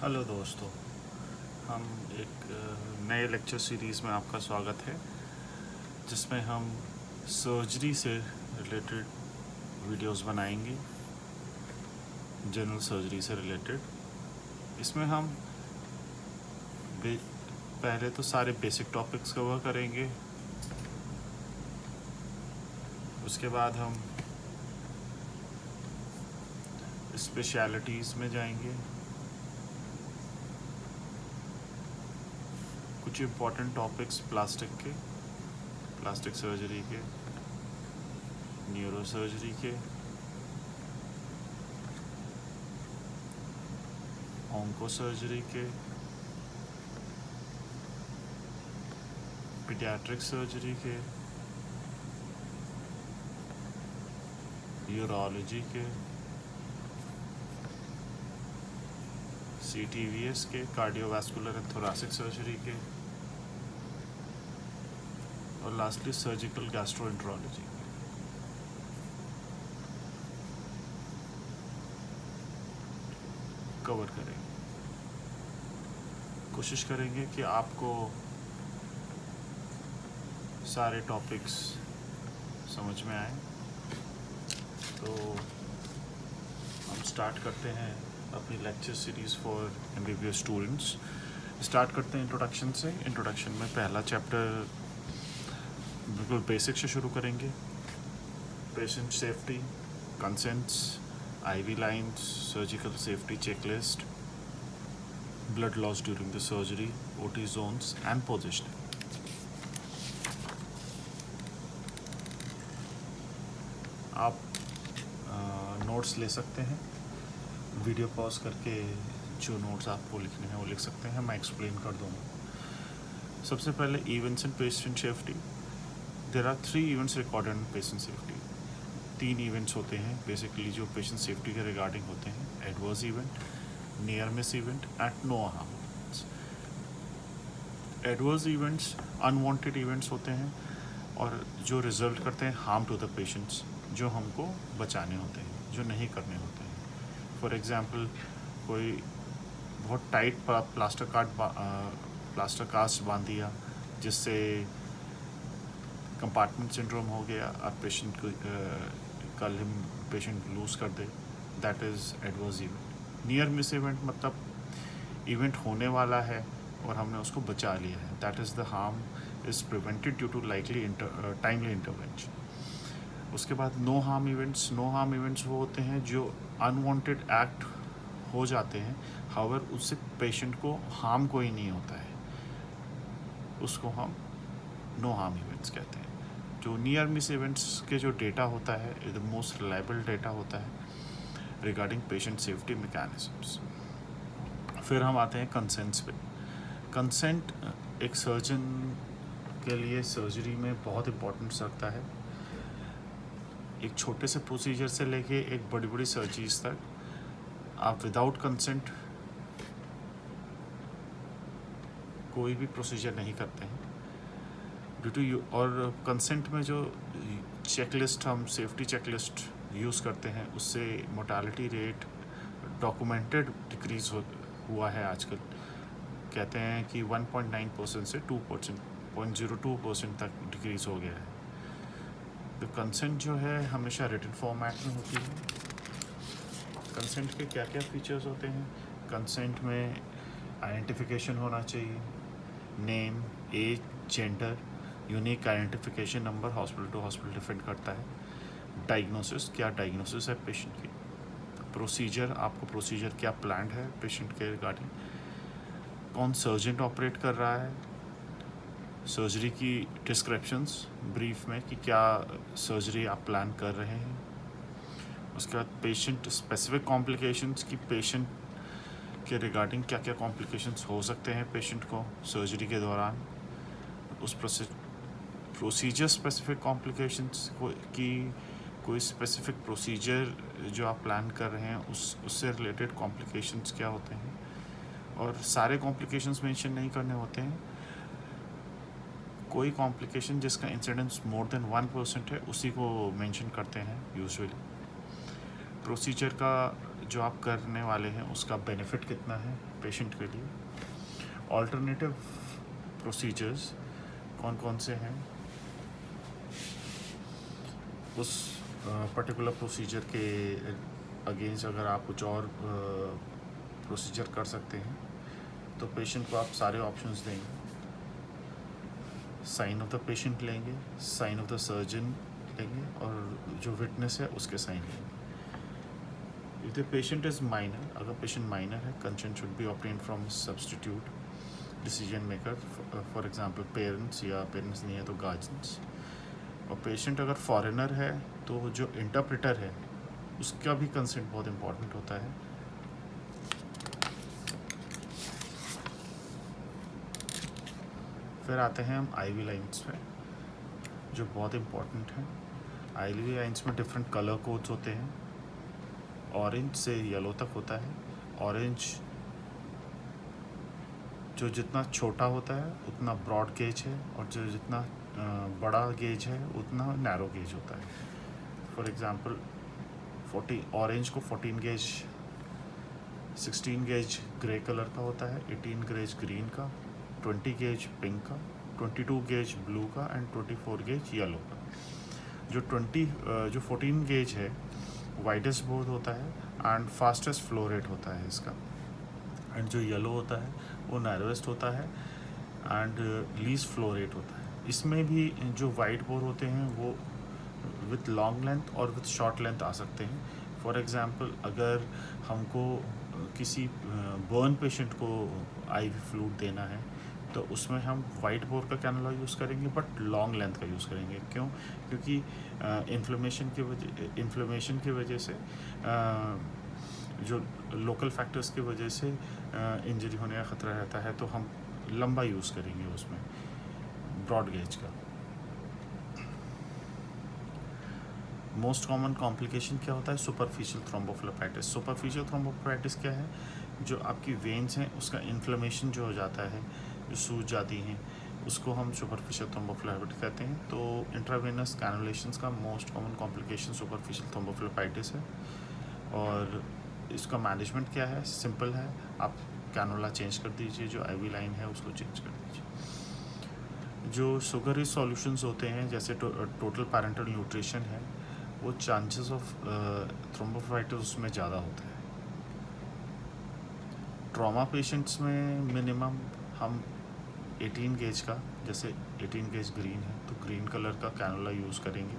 Hello दोस्तों, हम एक नए लेक्चर सीरीज़ में आपका स्वागत है जिसमें हम सर्जरी से रिलेटेड वीडियोस बनाएंगे। जनरल सर्जरी से रिलेटेड इसमें हम पहले तो सारे बेसिक टॉपिक्स कवर करेंगे। उसके बाद हम स्पेशलिटीज़ में जाएंगे। कुछ इम्पोर्टेंट टॉपिक्स प्लास्टिक सर्जरी के, न्यूरो सर्जरी के, ऑन्को सर्जरी के, पीडियाट्रिक सर्जरी के, यूरोलॉजी के, CTVS के, कार्डियोवास्कुलर एंड थोरेसिक सर्जरी के, और लास्टली सर्जिकल गैस्ट्रोएंटरोलॉजी कवर करेंगे। कोशिश करेंगे कि आपको सारे टॉपिक्स समझ में आए। तो हम स्टार्ट करते हैं अपनी lecture series for MBBS students. Start करते हैं इंट्रोडक्शन से। इंट्रोडक्शन में पहला चैप्टर बिल्कुल बेसिक से शुरू करेंगे। Patient safety, consents, IV lines, surgical safety checklist, blood loss during the surgery, OT zones and positioning. आप नोट्स ले सकते हैं, वीडियो पॉज करके जो नोट्स आपको लिखने हैं वो लिख सकते हैं, मैं एक्सप्लेन कर दूँगा। सबसे पहले events in patient safety. There are 3 events recorded in patient safety. 3 events होते हैं बेसिकली जो पेशेंट सेफ्टी के रिगार्डिंग होते हैं: adverse event, near miss event and no harm. Adverse events unwanted events होते हैं और जो रिजल्ट करते हैं हार्म टू द पेशेंट्स, जो हमको बचाने होते हैं, जो नहीं करने होते हैं। फॉर एग्जांपल, कोई बहुत टाइट प्लास्टर कास्ट बांध दिया जिससे कंपार्टमेंट सिंड्रोम हो गया, अब पेशेंट को कल हम पेशेंट लूज़ कर दे, that is adverse event. Near miss event मतलब इवेंट होने वाला है और हमने उसको बचा लिया है, that is the harm is prevented due to likely timely intervention. उसके बाद no harm events. No harm events वो होते हैं जो अनवांटेड एक्ट हो जाते हैं, हाउएवर उससे पेशेंट को हार्म कोई नहीं होता है, उसको हम नो हार्म इवेंट्स कहते हैं। जो नियर मिस इवेंट्स के जो डेटा होता है, द मोस्ट रिलायबल डेटा होता है रिगार्डिंग पेशेंट सेफ्टी मैकेनिज्म्स। फिर हम आते हैं कंसेंट्स पे। कंसेंट एक सर्जन के लिए सर्जरी में बहुत इम्पोर्टेंस रखता है। एक छोटे से प्रोसीजर से लेके एक बड़ी बड़ी सर्जरीज तक आप विदाउट कंसेंट कोई भी प्रोसीजर नहीं करते हैं ड्यू टू। और कंसेंट में जो चेकलिस्ट, हम सेफ्टी चेकलिस्ट यूज़ करते हैं, उससे मोर्टालिटी रेट डॉक्यूमेंटेड डिक्रीज हुआ है आजकल। कहते हैं कि 1.9% से 2.02% तक डिक्रीज़ हो गया है। तो कंसेंट जो है हमेशा रिटन फॉर्मेट में होती है। कंसेंट के क्या क्या फीचर्स होते हैं? कंसेंट में आइडेंटिफिकेशन होना चाहिए, name, age, gender, unique identification number, hospital to hospital different करता है। डायग्नोसिस, क्या डायग्नोसिस है पेशेंट की। प्रोसीजर, आपको प्रोसीजर क्या प्लान है पेशेंट के रिगार्डिंग। कौन सर्जन ऑपरेट कर रहा है। सर्जरी की डिस्क्रिप्शंस ब्रीफ में कि क्या सर्जरी आप प्लान कर रहे हैं। उसके बाद पेशेंट स्पेसिफिक कॉम्प्लिकेशंस की पेशेंट के रिगार्डिंग क्या क्या कॉम्प्लिकेशंस हो सकते हैं पेशेंट को सर्जरी के दौरान। उस प्रोसीजर स्पेसिफिक कॉम्प्लिकेशंस की कोई स्पेसिफिक प्रोसीजर जो आप प्लान कर रहे हैं उससे रिलेटेड कॉम्प्लिकेशंस क्या होते हैं, और सारे कॉम्प्लिकेशंस मेंशन नहीं करने होते हैं। कोई कॉम्प्लिकेशन जिसका इंसिडेंस मोर देन 1% है उसी को मेंशन करते हैं यूजुअली। प्रोसीजर का जो आप करने वाले हैं उसका बेनिफिट कितना है पेशेंट के लिए, ऑल्टरनेटिव प्रोसीजर्स कौन कौन से हैं, उस पर्टिकुलर प्रोसीजर के अगेंस्ट अगर आप कुछ और प्रोसीजर कर सकते हैं तो पेशेंट को आप सारे ऑप्शंस देंगे। साइन ऑफ द पेशेंट लेंगे, साइन ऑफ द सर्जन लेंगे और जो विटनेस है उसके साइन लेंगे। If the patient is minor, अगर पेशेंट माइनर है, consent should be obtained from substitute decision maker, for example parents, या पेरेंट्स नहीं है तो गार्जियंस। और पेशेंट अगर फॉरेनर है तो जो इंटरप्रेटर है उसका भी कंसेंट बहुत इम्पॉर्टेंट होता है। फिर आते हैं हम आईवी लाइंस पे, जो बहुत इम्पॉर्टेंट है। आईवी लाइंस में डिफरेंट कलर कोड्स होते हैं, ऑरेंज से येलो तक होता है। ऑरेंज जो जितना छोटा होता है उतना ब्रॉड गेज है, और जो जितना बड़ा गेज है उतना नैरो गेज होता है। फॉर एग्ज़ाम्पल 40 ऑरेंज को 14 गेज, 16 गेज ग्रे कलर का होता है, 18 गेज ग्रीन का, 20 गेज पिंक का, 22 गेज ब्लू का एंड 24 गेज येलो का। जो 14 गेज है वाइडेस्ट बोर्ड होता है एंड फास्टेस्ट फ्लो रेट होता है इसका, एंड जो येलो होता है वो नैरोएस्ट होता है एंड लीस्ट फ्लो रेट होता है। इसमें भी जो वाइड बोर होते हैं वो विथ लॉन्ग लेंथ और विथ शॉर्ट लेंथ आ सकते हैं। फॉर एग्ज़ाम्पल अगर हमको किसी बर्न पेशेंट को आईवी फ्लूइड देना है तो उसमें हम वाइट बोर का कैनुला यूज़ करेंगे बट लॉन्ग लेंथ का यूज़ करेंगे। क्यों? क्योंकि इन्फ्लेमेशन की वजह से जो लोकल फैक्टर्स की वजह से इंजरी होने का ख़तरा रहता है, तो हम लंबा यूज़ करेंगे उसमें ब्रॉड गेज का। मोस्ट कॉमन कॉम्प्लिकेशन क्या होता है? Superficial thrombophlebitis. सुपरफिशियल थ्रोम्बोफ्लेबिटिस क्या है? जो आपकी वेन्स हैं उसका इन्फ्लेमेशन जो हो जाता है, जो सूज जाती हैं, उसको हम सुपरफिशियल थ्रोम्बोफ्लेबिटिस कहते हैं। तो इंट्रावेनस कैनुलेशंस का most common complication superficial thrombophlebitis है। और इसका मैनेजमेंट क्या है? सिंपल है, आप कैनुला चेंज कर दीजिए, जो आईवी लाइन है उसको चेंज कर दीजिए। जो शुगर रिच सॉल्यूशंस होते हैं जैसे टोटल पैरेंटल न्यूट्रिशन है, वो चांसेस ऑफ थ्रोम्बोफ्लेबिटिस उसमें ज़्यादा होता है। ट्रॉमा पेशेंट्स में मिनिमम हम 18 गेज का, जैसे 18 गेज ग्रीन है तो ग्रीन कलर का कैनुला यूज़ करेंगे।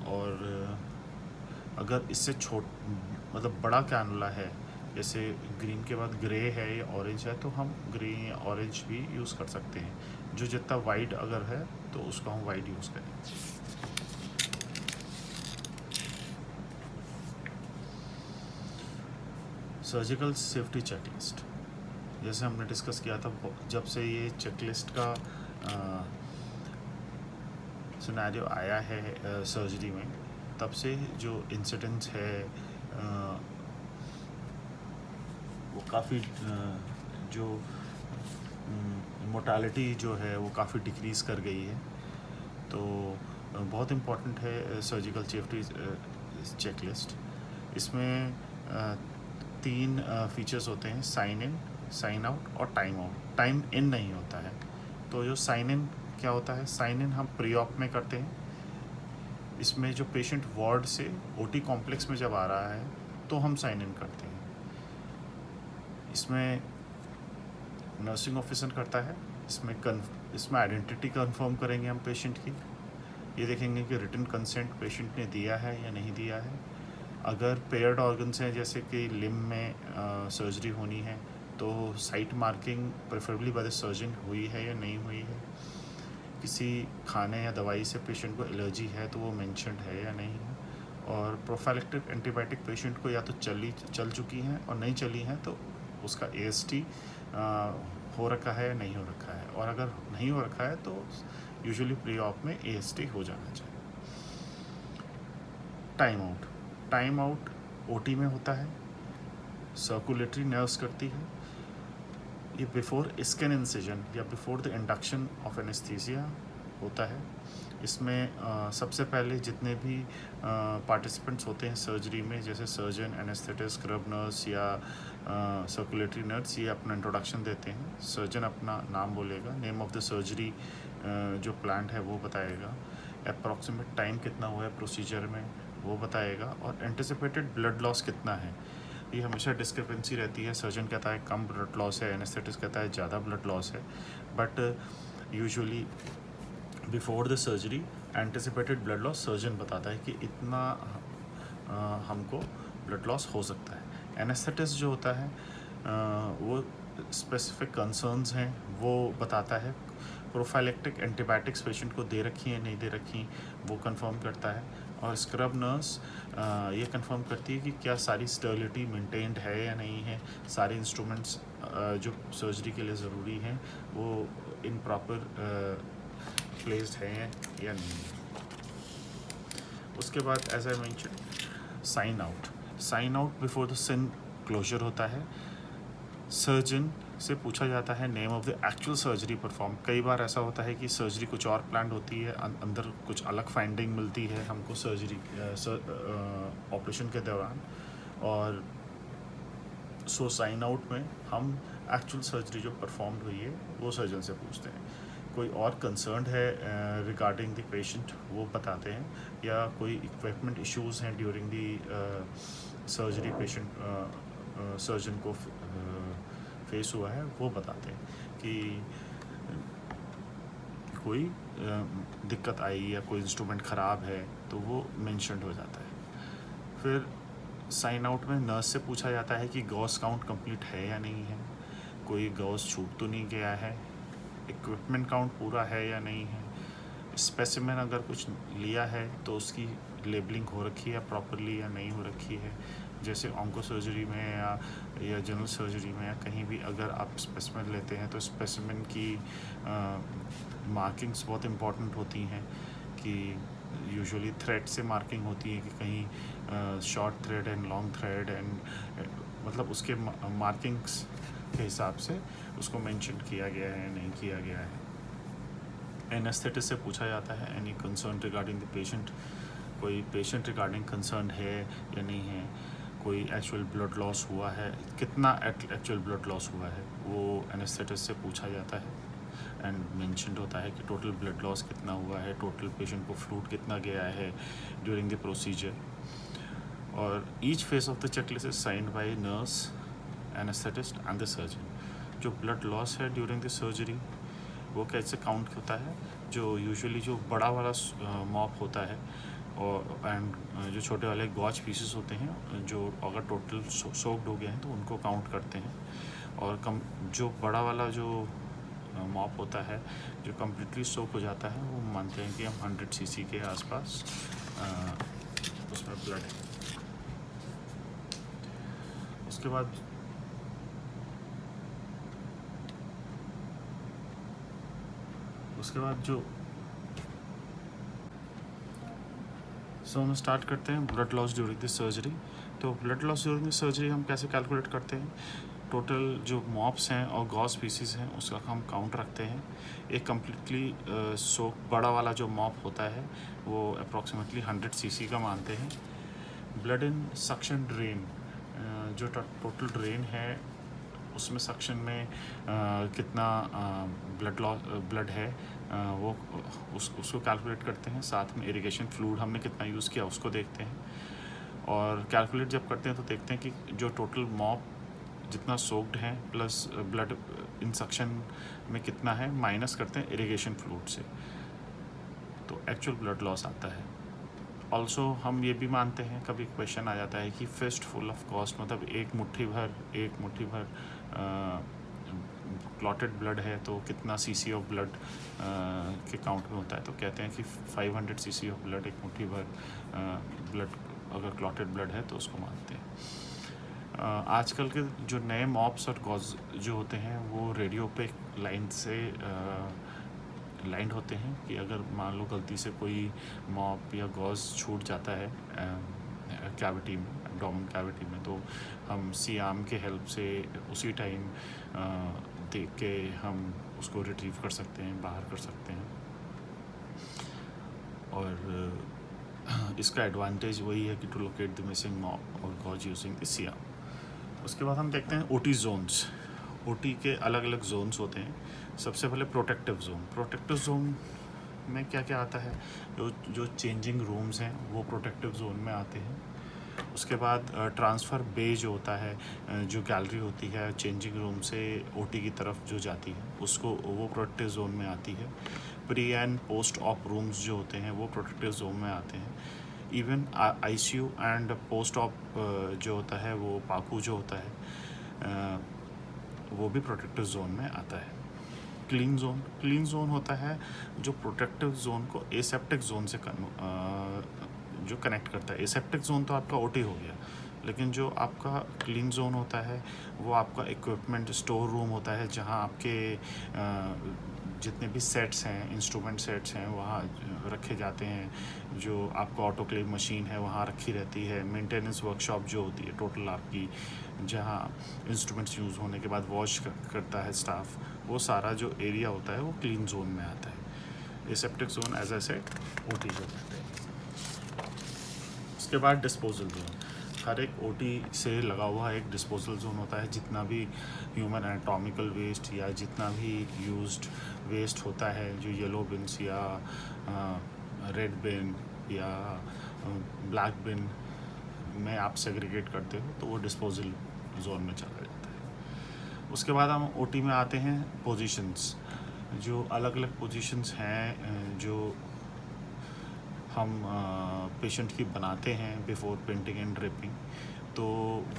और अगर इससे मतलब बड़ा कैनुला है, जैसे ग्रीन के बाद ग्रे है या ऑरेंज है, तो हम ग्रीन या ऑरेंज भी यूज़ कर सकते हैं। जो जितना वाइड अगर है तो उसको हम वाइड यूज़ करेंगे। सर्जिकल सेफ्टी चेकलिस्ट, जैसे हमने डिस्कस किया था, जब से ये चेकलिस्ट का सिनेरियो आया है सर्जरी में, तब से जो इंसिडेंट्स है वो काफ़ी जो मोर्टालिटी जो है वो काफ़ी डिक्रीज़ कर गई है। तो बहुत इम्पॉर्टेंट है सर्जिकल सेफ्टी चेकलिस्ट। इसमें 3 फीचर्स होते हैं, साइन इन, साइन आउट और टाइम आउट। टाइम इन नहीं होता है। तो जो साइन इन क्या होता है? साइन इन हम प्री ऑप में करते हैं। इसमें जो पेशेंट वार्ड से ओटी कॉम्प्लेक्स में जब आ रहा है तो हम साइन इन करते हैं। इसमें नर्सिंग ऑफिसर करता है। इसमें आइडेंटिटी कंफर्म करेंगे हम पेशेंट की, ये देखेंगे कि रिटन कंसेंट पेशेंट ने दिया है या नहीं दिया है। अगर पेयर्ड ऑर्गन्स हैं, जैसे कि लिम्ब में सर्जरी होनी है, तो site marking preferably by the surgeon हुई है या नहीं हुई है। किसी खाने या दवाई से पेशेंट को एलर्जी है तो वो मेंशन्ड है या नहीं है। और प्रोफाइलेक्टिक एंटीबायोटिक पेशेंट को या तो चल चुकी हैं, और नहीं चली हैं तो उसका AST हो रखा है या नहीं हो रखा है। और अगर नहीं हो रखा है तो यूजुअली प्री ऑप में AST हो जाना चाहिए। टाइम आउट OT में होता है, सर्कुलेटरी नर्व्स करती है। ये बिफोर स्किन इंसिजन या before the induction of anaesthesia होता है। इसमें सबसे पहले जितने भी पार्टिसिपेंट्स होते हैं सर्जरी में, जैसे सर्जन, एनेस्थेटिस्ट, स्क्रब नर्स या सर्कुलेटरी नर्स, ये अपना इंट्रोडक्शन देते हैं। सर्जन अपना नाम बोलेगा, नेम ऑफ द सर्जरी जो प्लान्ड है वो बताएगा, अप्रॉक्सीमेट टाइम कितना हुआ है प्रोसीजर में वो बताएगा, और एंटिसिपेटेड ब्लड लॉस कितना है। ये हमेशा डिस्क्रिपेंसी रहती है, सर्जन कहता है कम ब्लड लॉस है, एनेस्थेटिस्ट कहता है ज़्यादा ब्लड लॉस है, but usually before the surgery anticipated blood loss surgeon बताता है कि इतना हमको ब्लड लॉस हो सकता है। एनेस्थेटिस्ट जो होता है वो स्पेसिफिक कंसर्न्स हैं वो बताता है, प्रोफाइलेक्टिक एंटीबायोटिक्स पेशेंट को दे रखी हैं नहीं दे रखी वो कंफर्म करता है, और स्क्रब नर्स ये कंफर्म करती है कि क्या सारी स्टेरिलिटी मेंटेन्ड है या नहीं है, सारे इंस्ट्रूमेंट्स जो सर्जरी के लिए ज़रूरी हैं वो इन प्रॉपर प्लेस्ड हैं या नहीं। उसके बाद as I mention sign out before the skin closure होता है। सर्जन से पूछा जाता है name of the actual surgery perform. कई बार ऐसा होता है कि सर्जरी कुछ और प्लान होती है, अंदर कुछ अलग फाइंडिंग मिलती है हमको सर्जरी ऑपरेशन के दौरान, और सो साइन आउट में हम एक्चुअल सर्जरी जो परफॉर्म हुई है वो सर्जन से पूछते हैं। कोई और कंसर्न है रिगार्डिंग द पेशेंट वो बताते हैं, या कोई इक्विपमेंट इश्यूज हैं during the surgery patient surgeon को फेस हुआ है वो बताते हैं कि कोई दिक्कत आई या कोई इंस्ट्रूमेंट ख़राब है तो वो मेंशन्ड हो जाता है। फिर साइन आउट में नर्स से पूछा जाता है कि गॉस काउंट कंप्लीट है या नहीं है, कोई गॉस छूट तो नहीं गया है, इक्विपमेंट काउंट पूरा है या नहीं है, स्पेसिमेन अगर कुछ लिया है तो उसकी लेबलिंग हो रखी है प्रॉपरली या नहीं हो रखी है। जैसे ऑन्को सर्जरी में या जनरल सर्जरी में या कहीं भी अगर आप स्पेसिमेन लेते हैं तो स्पेसिमेन की मार्किंग्स बहुत इम्पॉर्टेंट होती हैं, कि यूजुअली थ्रेड से मार्किंग होती है कि कहीं short thread and long thread and मतलब उसके मार्किंग्स के हिसाब से उसको मेंशन किया गया है नहीं किया गया है। एनेस्थेटिस्ट से पूछा जाता है any concern regarding the patient, कोई पेशेंट रिगार्डिंग कंसर्न है या नहीं है, कोई एक्चुअल ब्लड लॉस हुआ है, कितना एक्चुअल ब्लड लॉस हुआ है वो एनेस्थेटिस्ट से पूछा जाता है, एंड मेंशन्ड होता है कि टोटल ब्लड लॉस कितना हुआ है, टोटल पेशेंट को फ्लूइड कितना गया है ड्यूरिंग द प्रोसीजर। और each phase of the checklist is signed by nurse, anaesthetist and the surgeon. जो ब्लड लॉस है ड्यूरिंग द सर्जरी वो कैसे काउंट होता है, जो यूजुअली जो बड़ा वाला मॉप होता है और एंड जो छोटे वाले गॉज पीसेस होते हैं जो अगर टोटल सोक्ड हो गए हैं तो उनको काउंट करते हैं, और जो बड़ा वाला जो मॉप होता है जो कम्प्लीटली सोक हो जाता है वो मानते हैं कि हम 100 cc के आसपास उसमें ब्लड है। उसके बाद जो हम स्टार्ट करते हैं blood loss during the surgery. तो blood loss during the surgery हम कैसे कैलकुलेट करते हैं, टोटल जो मॉप्स हैं और गॉज पीसीस हैं उसका हम काउंट रखते हैं। एक कम्प्लीटली सोक बड़ा वाला जो मॉप होता है वो अप्रॉक्सीमेटली 100 cc का मानते हैं। ब्लड इन सक्शन ड्रेन, जो टोटल ड्रेन है उसमें सक्शन में कितना ब्लड है वो उसको कैलकुलेट करते हैं। साथ में इरिगेशन फ्लूइड हमने कितना यूज़ किया उसको देखते हैं, और कैलकुलेट जब करते हैं तो देखते हैं कि जो टोटल मॉप जितना सोक्ड है प्लस ब्लड इन सक्शन में कितना है माइनस करते हैं इरिगेशन फ्लूइड से, तो एक्चुअल ब्लड लॉस आता है। ऑल्सो हम ये भी मानते हैं, कभी क्वेश्चन आ जाता है कि फिस्ट फुल ऑफ कॉस्ट, मतलब एक मुट्ठी भर क्लॉटेड ब्लड है तो कितना cc ऑफ ब्लड के काउंट में होता है, तो कहते हैं कि 500 cc ऑफ ब्लड, एक मुट्ठी भर ब्लड अगर क्लॉटेड ब्लड है तो उसको मानते हैं। आजकल के जो नए मॉप्स और गॉज जो होते हैं वो रेडियो पे लाइन से लाइंड होते हैं कि अगर मान लो गलती से कोई मॉप या गॉज छूट जाता है कैविटी में, एब्डोमेन कैविटी में, तो हम सियाम के हेल्प से उसी टाइम देख के हम उसको रिट्रीव कर सकते हैं, बाहर कर सकते हैं। और इसका एडवांटेज वही है कि to locate the missing knob और गॉज यूजिंग द सियाम। उसके बाद हम देखते हैं ओटी जोन्स। ओटी के अलग अलग जोन्स होते हैं। सबसे पहले प्रोटेक्टिव जोन। प्रोटेक्टिव जोन में क्या क्या आता है, जो चेंजिंग रूम्स हैं वो प्रोटेक्टिव जोन में आते हैं। उसके बाद ट्रांसफ़र बे जो होता है, जो गैलरी होती है चेंजिंग रूम से ओटी की तरफ जो जाती है, उसको वो प्रोटेक्टिव जोन में आती है। Pre and post op rooms जो होते हैं वो प्रोटेक्टिव जोन में आते हैं। Even ICU and post op जो होता है, वो पाकू जो होता है, वो भी प्रोटेक्टिव जोन में आता है। Clean zone. क्लीन जोन होता है जो प्रोटेक्टिव जोन को एसेप्टिक जोन से जो कनेक्ट करता है। एसेप्टिक जोन तो आपका ओटी हो गया, लेकिन जो आपका क्लीन जोन होता है वो आपका इक्विपमेंट स्टोर रूम होता है, जहां आपके जितने भी सेट्स हैं, इंस्ट्रूमेंट सेट्स हैं, वहाँ रखे जाते हैं। जो आपका ऑटोक्लेव मशीन है वहाँ रखी रहती है। मेंटेनेंस वर्कशॉप जो होती है टोटल आपकी, जहाँ इंस्ट्रूमेंट्स यूज़ होने के बाद वॉश करता है स्टाफ, वो सारा जो एरिया होता है वो क्लीन जोन में आता है। Aseptic zone as a set OT जो कहते हैं। उसके बाद डिस्पोजल जोन। हर एक ओटी से लगा हुआ एक डिस्पोजल जोन होता है। जितना भी ह्यूमन एनाटॉमिकल वेस्ट या जितना भी यूज्ड वेस्ट होता है, जो येलो बिन्स या रेड बिन या ब्लैक बिन में आप सेग्रीगेट करते हो, तो वो डिस्पोजल जोन में चला जाता है। उसके बाद हम ओटी में आते हैं पोजीशंस। जो अलग अलग पोजीशंस हैं जो हम पेशेंट की बनाते हैं बिफोर पेंटिंग एंड ड्रिपिंग, तो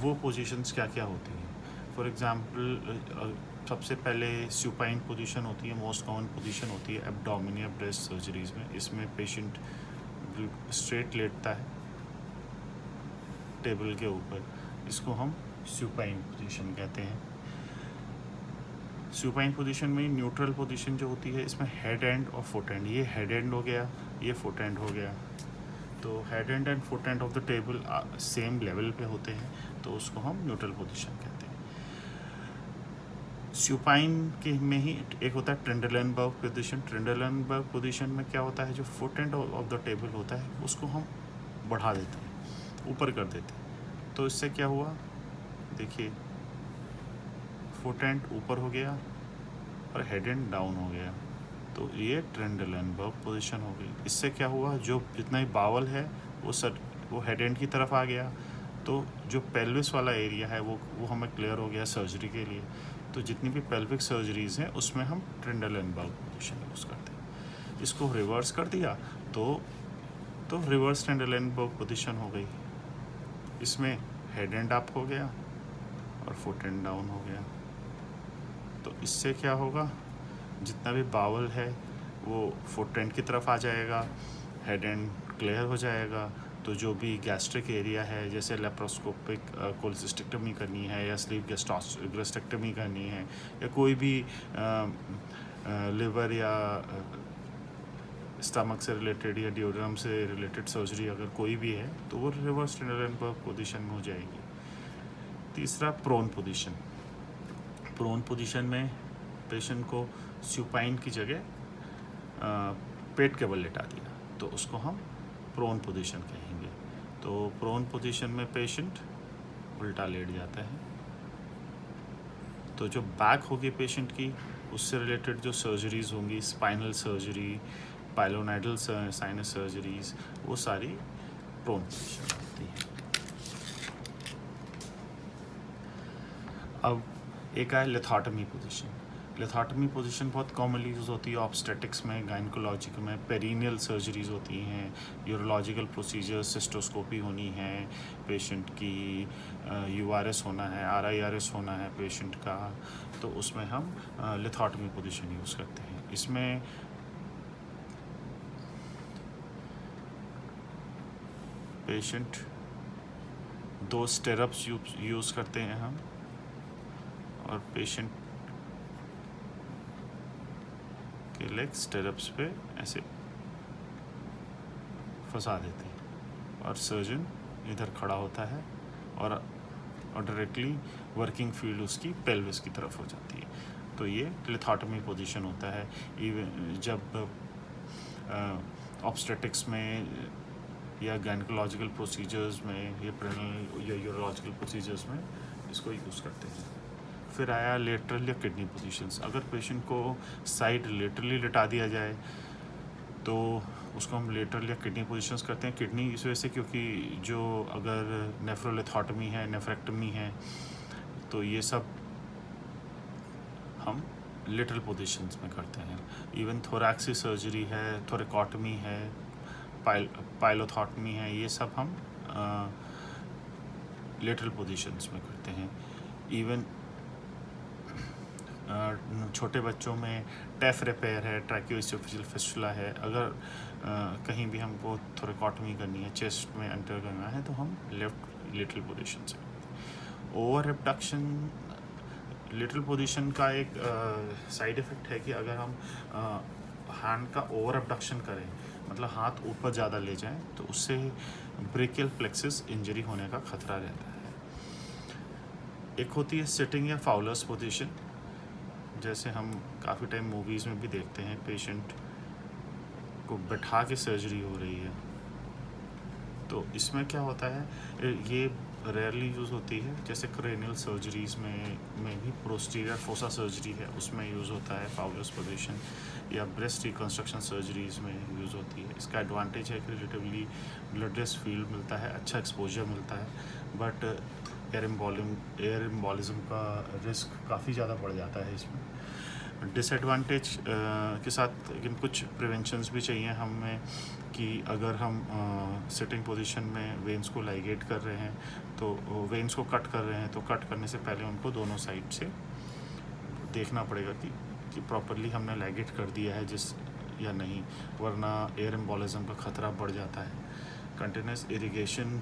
वो पोजीशंस क्या क्या होती हैं। फॉर एग्जांपल सबसे पहले सुपाइन पोजीशन होती है, मोस्ट कॉमन पोजीशन होती है एब्डोमिन या ब्रेस्ट सर्जरीज में। इसमें पेशेंट स्ट्रेट लेटता है टेबल के ऊपर, इसको हम सुपाइन पोजीशन कहते हैं। सुपाइन पोजीशन में न्यूट्रल पोजीशन जो होती है, इसमें हेड एंड और फुट एंड, ये हेड एंड हो गया, ये फुट एंड हो गया। तो head and and foot end of the table same level पे होते हैं, तो उसको हम न्यूट्रल पोजीशन कहते हैं। सुपाइन के में ही एक होता है ट्रेंडलेनबर्ग पोजीशन। ट्रेंडलेनबर्ग पोजीशन में क्या होता है, जो foot end of the table होता है उसको हम बढ़ा देते हैं, ऊपर कर देते हैं। तो इससे क्या हुआ, देखिए फुट एंड ऊपर हो गया और हेड एंड डाउन हो गया, तो ये ट्रेंडलेनबर्ग पोजीशन हो गई। इससे क्या हुआ, जो जितना ही बावल है वो हेड एंड की तरफ आ गया, तो जो पेल्विस वाला एरिया है वो हमें क्लियर हो गया सर्जरी के लिए। तो जितनी भी पेल्विक सर्जरीज़ हैं उसमें हम ट्रेंडलेनबर्ग पोजीशन यूज़ करते हैं। इसको रिवर्स कर दिया तो रिवर्स ट्रेंडलेनबर्ग पोजीशन हो गई। इसमें हेड एंड अप हो गया और फुट एंड डाउन हो गया। तो इससे क्या होगा, जितना भी बावल है वो फुट एंड की तरफ आ जाएगा, हेड एंड क्लियर हो जाएगा। तो जो भी गैस्ट्रिक एरिया है, जैसे लेप्रोस्कोपिक कोलेसिस्टेक्टमी करनी है या स्लीव गैस्ट्रेक्टमी करनी है या कोई भी लिवर या स्टमक से रिलेटेड या ड्यूरम से रिलेटेड सर्जरी अगर कोई भी है, तो वो रिवर्स ट्रेंडलेनबर्ग पोजीशन में हो जाएगी। तीसरा प्रोन पोजीशन। प्रोन पोजीशन में पेशेंट को सुपाइन की जगह पेट के बल लेटा दिया, तो उसको हम प्रोन पोजीशन कहेंगे। तो प्रोन पोजीशन में पेशेंट उल्टा लेट जाता है। तो जो बैक होगी पेशेंट की, उससे रिलेटेड जो सर्जरीज होंगी, spinal surgery, pilonidal sinus surgeries, वो सारी प्रोन पोजीशन होती है। अब एक है लिथोटमी पोजीशन। लिथोटमी पोजीशन बहुत कॉमनली यूज़ होती है ऑब्स्टेटिक्स में, गायनकोलॉजिक में, पेरिनियल सर्जरीज होती हैं, यूरोलॉजिकल प्रोसीजर्स, सिस्टोस्कोपी होनी है पेशेंट की, यूआरएस होना है, आरआईआरएस होना है पेशेंट का, तो उसमें हम लिथोटमी पोजीशन यूज़ करते हैं। इसमें पेशेंट 2 स्टेरप्स यूज़ करते हैं हम, और पेशेंट के लेग स्टेरप्स पे ऐसे फंसा देते हैं और सर्जन इधर खड़ा होता है और डायरेक्टली वर्किंग फील्ड उसकी पेल्विस की तरफ हो जाती है। तो ये लिथोटमी पोजीशन होता है। इवन जब ऑब्स्टेटिक्स में या गायनेकोलॉजिकल प्रोसीजर्स में या प्रेनल या यूरोलॉजिकल प्रोसीजर्स में इसको यूज़ करते हैं। फिर आया लेटरल या किडनी पोजीशंस। अगर पेशेंट को साइड लेटरली लिटा दिया जाए तो उसको हम लेटरल या किडनी पोजीशंस करते हैं। किडनी इस वजह से क्योंकि जो अगर नेफ्रोलिथोटमी है, नेफ्रेक्टमी है, तो ये सब हम लेटरल पोजीशंस में करते हैं। इवन थोरैक्सी सर्जरी है, थोरेकोटमी है, पाइलोथॉटमी है, ये सब हम लेटरल पोजीशंस में करते हैं। इवन छोटे बच्चों में टेफ रिपेयर है, ट्रैकियोइसोफेजियल फिस्टुला है, अगर कहीं भी हमको थोरेकोटमी करनी है, चेस्ट में एंटर करना है, तो हम लेफ्ट लेटरल पोजीशन से करते हैं। ओवर एब्डक्शन लेटरल पोजीशन का एक साइड इफ़ेक्ट है कि अगर हम हैंड का ओवर एब्डक्शन करें, मतलब हाथ ऊपर ज़्यादा ले जाएं, तो उससे ब्रेकियल प्लेक्सिस इंजरी होने का खतरा रहता है। एक होती है सिटिंग या फाउलर्स पोजीशन, जैसे हम काफ़ी टाइम मूवीज़ में भी देखते हैं, पेशेंट को बैठा के सर्जरी हो रही है। तो इसमें क्या होता है, ये रेयरली यूज़ होती है, जैसे क्रेनियल सर्जरीज़ में भी पोस्टीरियर फोसा सर्जरी है, उसमें यूज़ होता है फाउलर्स पोजीशन, या ब्रेस्ट रिकन्स्ट्रक्शन सर्जरीज़ में यूज़ होती है। इसका एडवांटेज है कि रिलेटिवली ब्लडलेस फील्ड मिलता है, अच्छा एक्सपोजर मिलता है, बट एयर एम्बोलिज्म का रिस्क काफ़ी ज़्यादा बढ़ जाता है इसमें। डिसएडवांटेज के साथ लेकिन कुछ प्रिवेंशंस भी चाहिए हमें, कि अगर हम सिटिंग पोजीशन में वेन्स को लाइगेट कर रहे हैं, तो वेन्स को कट कर रहे हैं, तो कट करने से पहले उनको दोनों साइड से देखना पड़ेगा कि प्रॉपरली हमने लाइगेट कर दिया है या नहीं, वरना एयर एम्बोलिज्म का ख़तरा बढ़ जाता है। कंटिन्यूस इरिगेशन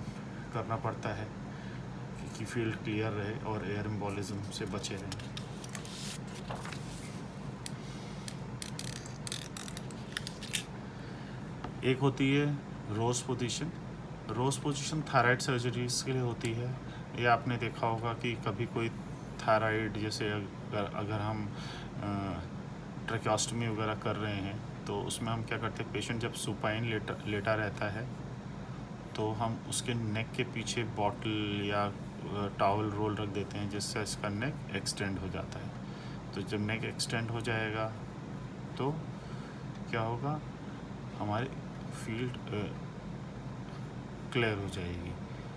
करना पड़ता है कि फील्ड क्लियर रहे और एयर एम्बोलिज्म से बचे रहें। एक होती है रोज पोजीशन। रोज पोजीशन थायराइड सर्जरीज के लिए होती है। ये आपने देखा होगा कि कभी कोई थायराइड, जैसे अगर हम ट्रैकियोस्टमी वगैरह कर रहे हैं, तो उसमें हम क्या करते हैं, पेशेंट जब सुपाइन लेटा रहता है, तो हम उसके नेक के पीछे बॉटल या टॉवल रोल रख देते हैं, जिससे इसका नेक एक्सटेंड हो जाता है। तो जब नेक एक्सटेंड हो जाएगा तो क्या होगा, हमारी फील्ड क्लियर हो जाएगी,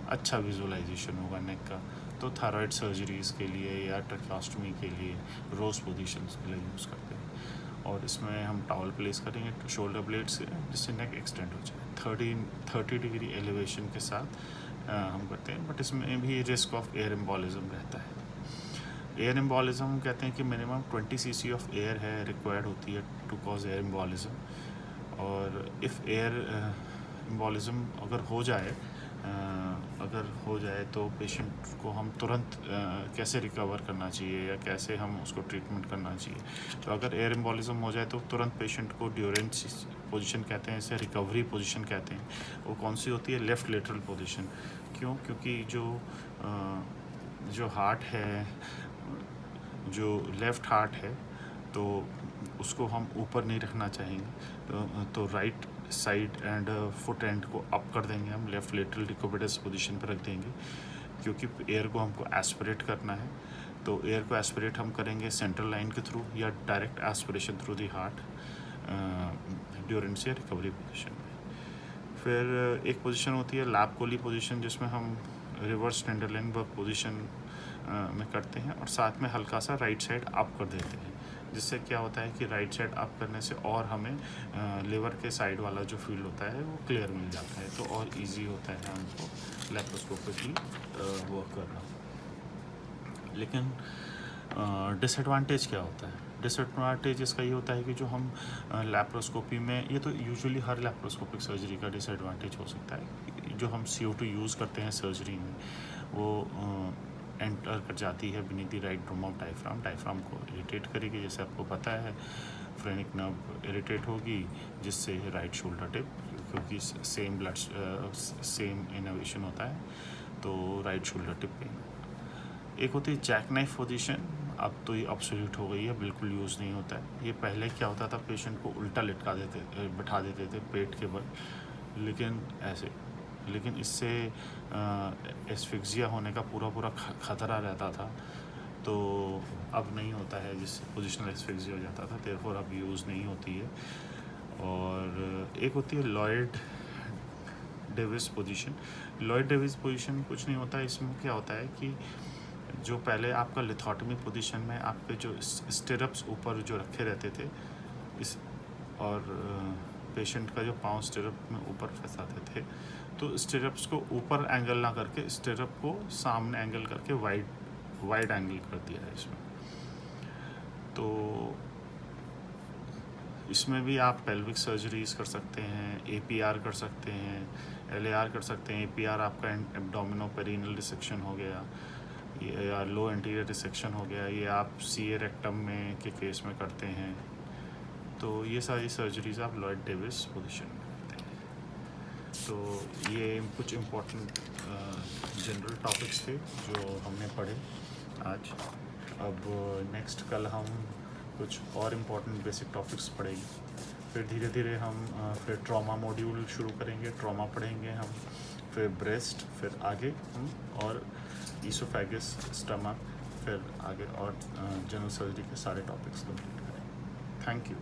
अच्छा विजुअलाइजेशन होगा नेक का। तो थायराइड सर्जरीज़ के लिए या ट्रैकियोस्टमी के लिए रोज पोजीशंस के लिए यूज़ करते हैं, और इसमें हम टॉवल प्लेस करेंगे शोल्डर ब्लेड से, जिससे नेक एक्सटेंड हो जाए। 30 डिग्री एलिवेशन के साथ हम करते हैं, बट इसमें भी रिस्क ऑफ एयर एम्बोलिज्म रहता है। एयर एम्बोलिज्म कहते हैं कि मिनिमम 20 cc ऑफ एयर है रिक्वायर्ड होती है टू कॉज एयर एम्बोलिज्म, और इफ़ एयर एम्बोलिज्म अगर हो जाए तो पेशेंट को हम तुरंत कैसे रिकवर करना चाहिए या कैसे हम उसको ट्रीटमेंट करना चाहिए। तो अगर एयर एम्बोलिज्म हो जाए तो तुरंत पेशेंट को ड्यूरेंस पोजीशन कहते हैं, इसे रिकवरी पोजीशन कहते हैं। वो कौन सी होती है, लेफ़्ट लेटरल पोजीशन। क्यों? क्योंकि जो हार्ट है, जो लेफ़्ट हार्ट है, तो उसको हम ऊपर नहीं रखना चाहेंगे, तो right side and foot and को अप कर देंगे, हम लेफ़्ट लेटरल डिक्यूबिटस पोजीशन पर रख देंगे, क्योंकि एयर को हमको एस्पिरेट करना है। तो एयर को एस्पिरेट हम करेंगे सेंट्रल लाइन के थ्रू या direct aspiration through the heart ड्यूरेंस या रिकवरी पोजीशन में। फिर एक पोजीशन होती है लैप कोली पोजीशन, जिसमें हम रिवर्स टेंडरलाइनबर्ग पोजीशन में करते हैं, और साथ में हल्का सा राइट साइड अप कर देते हैं, जिससे क्या होता है कि राइट साइड अप करने से और हमें लिवर के साइड वाला जो फील्ड होता है वो क्लियर मिल जाता है, तो और इजी होता है हमको लैप्रोस्कोपिकली वर्क करना। लेकिन डिसएडवांटेज क्या होता है? डिसएडवांटेज इसका ये होता है कि जो हम लैप्रोस्कोपी में, ये तो यूजुअली हर लैप्रोस्कोपिक सर्जरी का डिसएडवांटेज हो सकता है, जो हम CO2 यूज़ करते हैं सर्जरी में, वो एंटर कर जाती है beneath the right drum of diaphragm को इरिटेट करेगी, जैसे आपको पता है फ्रेनिक नर्व इरिटेट होगी, जिससे राइट शोल्डर टिप, क्योंकि सेम इनोवेशन होता है, तो राइट शोल्डर टिप पेन। एक होती है जैक नाइफ पोजीशन। अब तो ये ऑब्सोल्यूट हो गई है, बिल्कुल यूज़ नहीं होता है। ये पहले क्या होता था, पेशेंट को उल्टा लटका देते, बिठा देते थे पेट के बल, लेकिन ऐसे, लेकिन इससे एस्फिक्सिया होने का पूरा खतरा रहता था। तो अब नहीं होता है, जिससे पोजिशनल एस्फिक्सिया हो जाता था, देयरफॉर अब यूज़ नहीं होती है। और एक होती है Lloyd Davis position. Lloyd Davis position कुछ नहीं होता है, इसमें क्या होता है कि जो पहले आपका लिथोटमी पोजीशन में आपके जो स्टिरप्स ऊपर जो रखे रहते थे, इस और पेशेंट का जो पाँव स्टिरप में ऊपर फंसाते थे, तो स्टिरप्स को ऊपर एंगल ना करके स्टिरप को सामने एंगल करके वाइड एंगल कर दिया है इसमें। तो इसमें भी आप पेल्विक सर्जरीज कर सकते हैं, एपीआर कर सकते हैं, एलएआर कर सकते हैं। एपीआर आपका एब्डोमिनोपेरिनल डिसेक्शन हो गया, या लो एंटीरियर डिसेक्शन हो गया, ये आप सीए रेक्टम में के केस में करते हैं। तो ये सारी सर्जरीज आप लॉयड डेविस पोजीशन में करते हैं। तो ये कुछ इम्पोर्टेंट जनरल टॉपिक्स थे जो हमने पढ़े आज। अब नेक्स्ट कल हम कुछ और इम्पोर्टेंट बेसिक टॉपिक्स पढ़ेंगे, फिर धीरे धीरे हम फिर ट्रॉमा मॉड्यूल शुरू करेंगे, ट्रॉमा पढ़ेंगे हम, फिर ब्रेस्ट, फिर आगे हम और ईसोफेगस, स्टमक, फिर आगे और जनरल सर्जरी के सारे टॉपिक्स कंप्लीट करेंगे। Thank you.